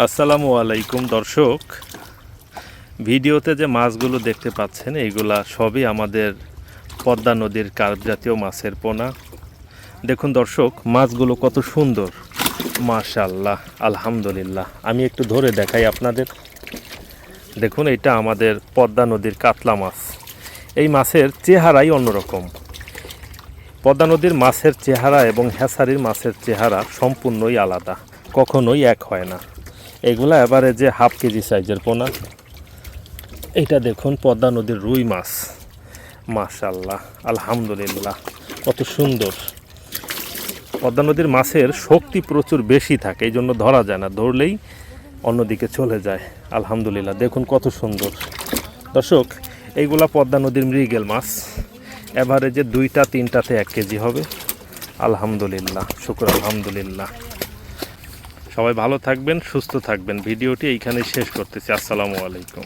আসসালামু আলাইকুম দর্শক, ভিডিওতে যে মাছগুলো দেখতে পাচ্ছেন এইগুলা সবই আমাদের পদ্মা নদীর কার্প জাতীয় মাছের পোনা। দেখুন দর্শক, মাছগুলো কত সুন্দর, মাশাআল্লাহ, আলহামদুলিল্লাহ। আমি একটু ধরে দেখাই আপনাদের। দেখুন, এটা আমাদের পদ্মা নদীর কাতলা মাছ। এই মাছের চেহারাই অন্যরকম। পদ্মা নদীর মাছের চেহারা এবং হ্যাচারির মাছের চেহারা সম্পূর্ণই আলাদা, কখনোই এক হয় না। এগুলা এভারেজে হাফ কেজি সাইজের পোনা। এটা দেখুন পদ্মা নদীর রুই মাছ, মাশাআল্লাহ, আলহামদুলিল্লাহ, কত সুন্দর। পদ্মা নদীর মাছের শক্তি প্রচুর বেশি থাকে, এই জন্য ধরা যায় না, ধরলেই অন্যদিকে চলে যায়। আলহামদুলিল্লাহ, দেখুন কত সুন্দর। দর্শক, এইগুলা পদ্মা নদীর মৃগেল মাছ, এভারেজে 2-3টাতে 1 কেজি হবে। আলহামদুলিল্লাহ, শুকর আলহামদুলিল্লাহ। সবাই ভালো থাকবেন, সুস্থ থাকবেন। ভিডিওটি এইখানেই শেষ করতেছি। আসসালামু আলাইকুম।